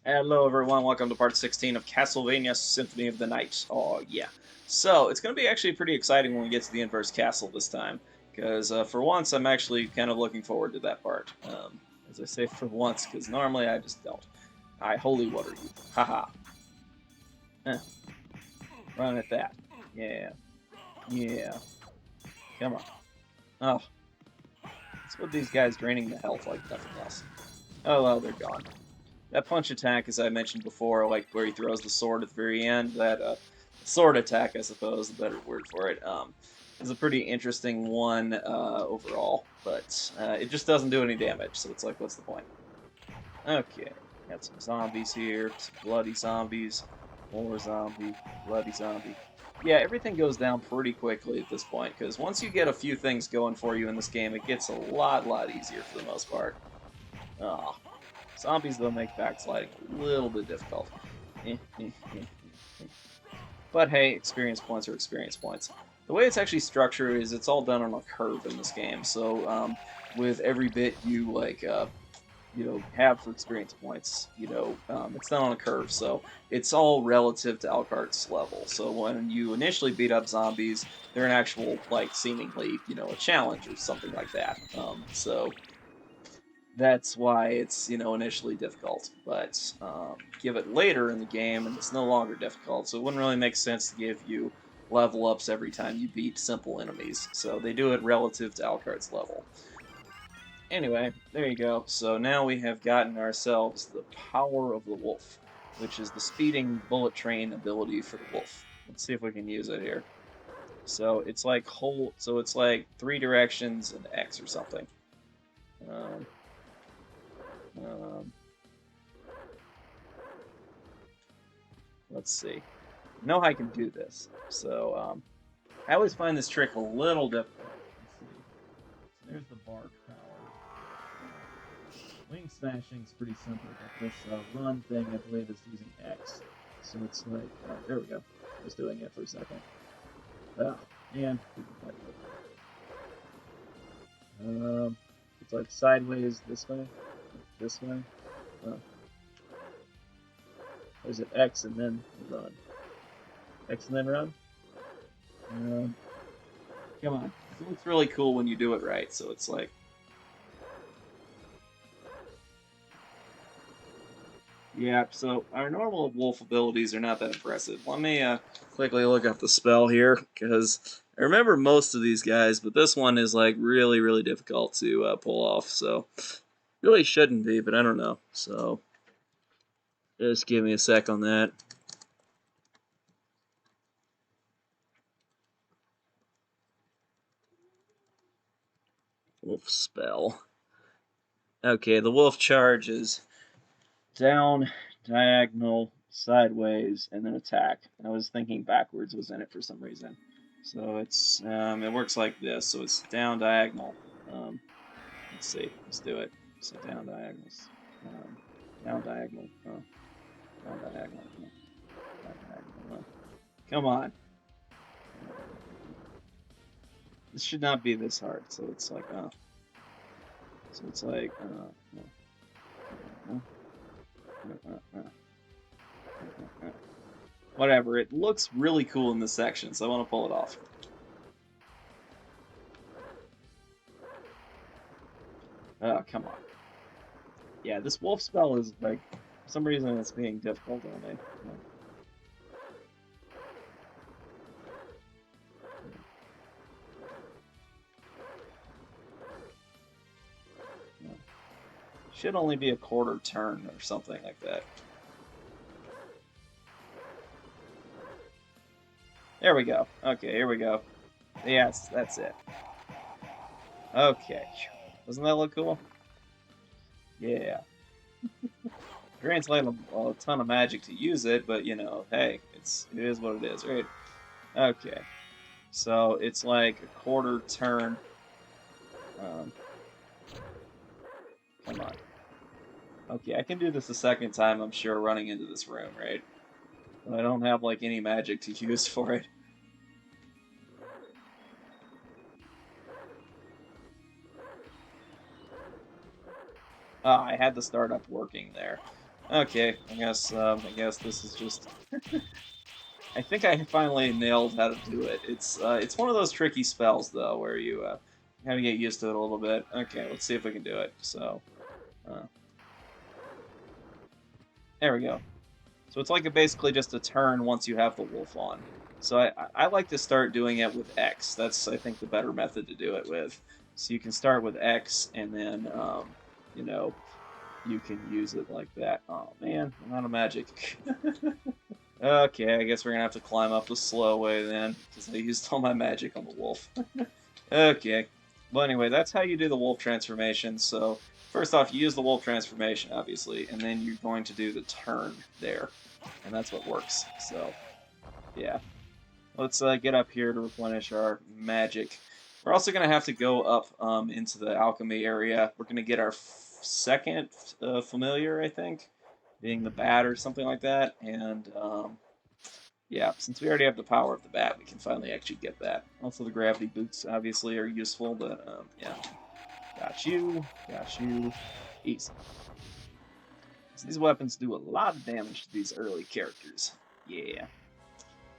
Hello, everyone. Welcome to part 16 of Castlevania Symphony of the Night. Oh, yeah. So, it's going to be actually pretty exciting when we get to the inverse castle this time, because for once, I'm actually kind of looking forward to that part. As I say, for once, because normally I just don't. Hi, holy water you. Haha. Eh, run at that. Yeah. Yeah. Come on. Oh, it's what these guys draining the health like nothing else. Oh, well, they're gone. That punch attack, as I mentioned before, like where he throws the sword at the very end, that sword attack, I suppose, the better word for it, is a pretty interesting one overall, but it just doesn't do any damage, so it's like, what's the point? Okay, got some zombies here, some bloody zombies, more zombie, bloody zombie. Yeah, everything goes down pretty quickly at this point, because once you get a few things going for you in this game, it gets a lot easier for the most part. Ah. Zombies, though, make backsliding a little bit difficult. But hey, experience points are experience points. The way it's actually structured is it's all done on a curve in this game. So with every bit you have for experience points, it's done on a curve. So it's all relative to Alcart's level. So when you initially beat up zombies, they're an actual like seemingly a challenge or something like that. So that's why it's initially difficult, but give it later in the game and it's no longer difficult, so it wouldn't really make sense to give you level ups every time you beat simple enemies, so they do it relative to Alcart's level. Anyway, there you go. So now we have gotten ourselves the power of the wolf, which is the speeding bullet train ability for the wolf. Let's see if we can use it here. So it's like three directions and X or something. um, um, let's see. I know I can do this. So I always find this trick a little difficult. Let's see. So there's the bark power. Wing smashing is pretty simple, but this run thing I believe is using X. So it's like, there we go. I was doing it for a second. Ah, and it's like sideways this way. Uh, there's an X and then run. X and then run. Um, Come on. It looks really cool when you do it right. So it's like, yeah, so our normal wolf abilities are not that impressive. Let me quickly look up the spell here, because I remember most of these guys, but this one is like really difficult to pull off, so really shouldn't be, but I don't know. So just give me a sec on that. Wolf spell. Okay, the wolf charge is down, diagonal, sideways, and then attack. I was thinking backwards was in it for some reason. So it works like this. So it's down diagonal. Um, let's see. Let's do it. So down diagonals. Um, down diagonal. Down diagonal. Down diagonal. Come on. This should not be this hard. So it's like So it's like whatever. It looks really cool in this section, so I want to pull it off. Oh, come on. Yeah, this wolf spell is like, for some reason it's being difficult on me. Should only be a quarter turn or something like that. There we go. Okay, here we go. Yes, that's it. Okay. Doesn't that look cool? Yeah. Translate a ton of magic to use it, but hey, it is what it is, right? Okay. So it's like a quarter turn. Um, Come on. Okay, I can do this a second time, I'm sure, running into this room, right? But I don't have like any magic to use for it. I had the startup working there. Okay, I guess this is just. I think I finally nailed how to do it. It's one of those tricky spells though, where you have to get used to it a little bit. Okay, let's see if we can do it. So, uh, there we go. So it's like basically just a turn once you have the wolf on. So I like to start doing it with X. That's I think the better method to do it with. So you can start with X and then you know you can use it like that. Oh man, I'm out of magic. Okay, I guess we're gonna have to climb up the slow way then, because I used all my magic on the wolf. Okay. Well, anyway, that's how you do the wolf transformation. So, first off, you use the wolf transformation, obviously, and then you're going to do the turn there. And that's what works. So, yeah. Let's get up here to replenish our magic. We're also going to have to go up into the alchemy area. We're going to get our second familiar, I think, being the bat or something like that. And yeah, since we already have the power of the bat, we can finally actually get that. Also, the gravity boots obviously are useful, but yeah. Got you, easy. So these weapons do a lot of damage to these early characters. Yeah.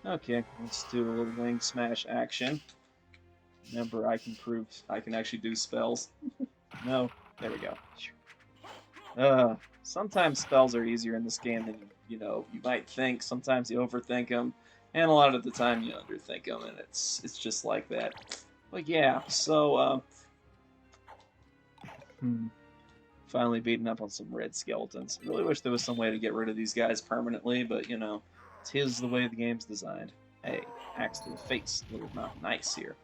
Okay, let's do a little wing smash action. Remember, I can prove I can actually do spells. No, there we go. Sometimes spells are easier in this game than you might think. Sometimes you overthink them, and a lot of the time you underthink them, and it's just like that. But yeah, so hmm, finally beating up on some red skeletons. Really wish there was some way to get rid of these guys permanently, but tis the way the game's designed. Hey, axe to the face, a little not nice here.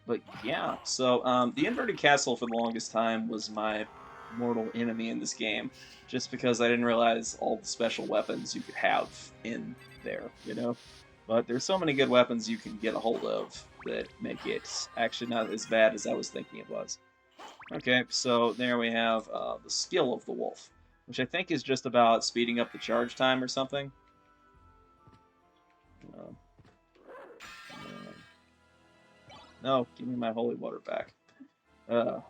But yeah, so the inverted castle for the longest time was my mortal enemy in this game, just because I didn't realize all the special weapons you could have in there. But there's so many good weapons you can get a hold of that make it actually not as bad as I was thinking it was. Okay, so there we have the skill of the wolf, which I think is just about speeding up the charge time or something. Uh, no, give me my holy water back. Uh,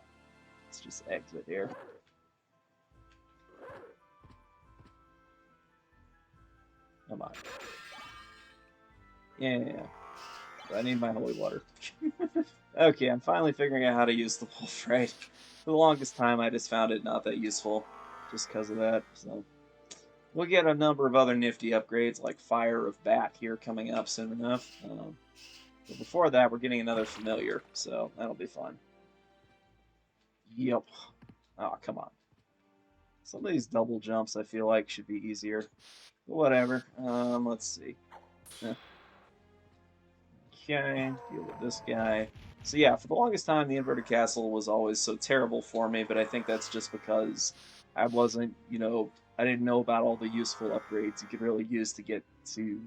let's just exit here. Come on. Yeah, I need my holy water. Okay, I'm finally figuring out how to use the wolf, right? For the longest time, I just found it not that useful, just because of that, so... We'll get a number of other nifty upgrades, like Fire of Bat here coming up soon enough. But before that, we're getting another familiar, so that'll be fun. Yep. Oh, come on. Some of these double jumps I feel like should be easier. But whatever. Let's see. Eh. Okay, deal with this guy. So yeah, for the longest time, the inverted castle was always so terrible for me, but I think that's just because I wasn't, I didn't know about all the useful upgrades you could really use to get to,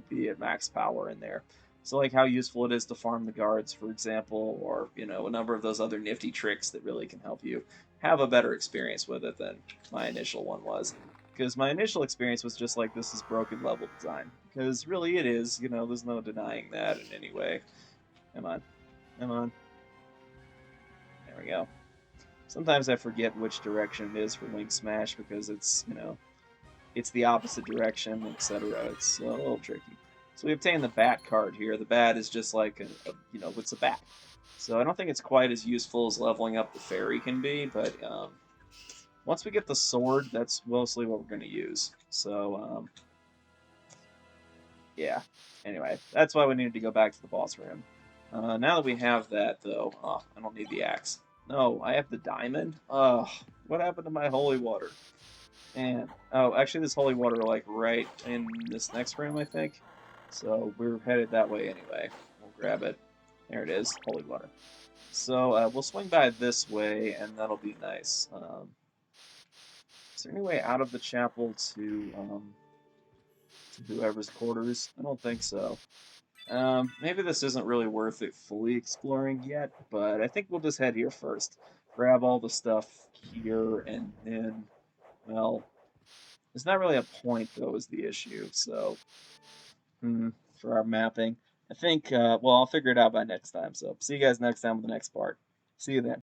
be at max power in there. So like how useful it is to farm the guards, for example, or, a number of those other nifty tricks that really can help you have a better experience with it than my initial one was. Because my initial experience was just like, this is broken level design. Because really it is, there's no denying that in any way. Come on. Come on. There we go. Sometimes I forget which direction it is for Wing Smash because it's the opposite direction, etc. It's a little tricky. So we obtain the bat card here. The bat is just like it's a bat. So I don't think it's quite as useful as leveling up the fairy can be, but once we get the sword, that's mostly what we're going to use. So yeah. Anyway, that's why we needed to go back to the boss room. Now that we have that, though, I don't need the axe. No, I have the diamond. What happened to my holy water? And actually, this holy water like right in this next room, I think. So we're headed that way anyway. We'll grab it. There it is, holy water. So we'll swing by this way, and that'll be nice. Is there any way out of the chapel to whoever's quarters? I don't think so. Maybe this isn't really worth it fully exploring yet, but I think we'll just head here first. Grab all the stuff here, and then, well, there's not really a point, though, is the issue, so, for our mapping. I think, well, I'll figure it out by next time, so see you guys next time with the next part. See you then.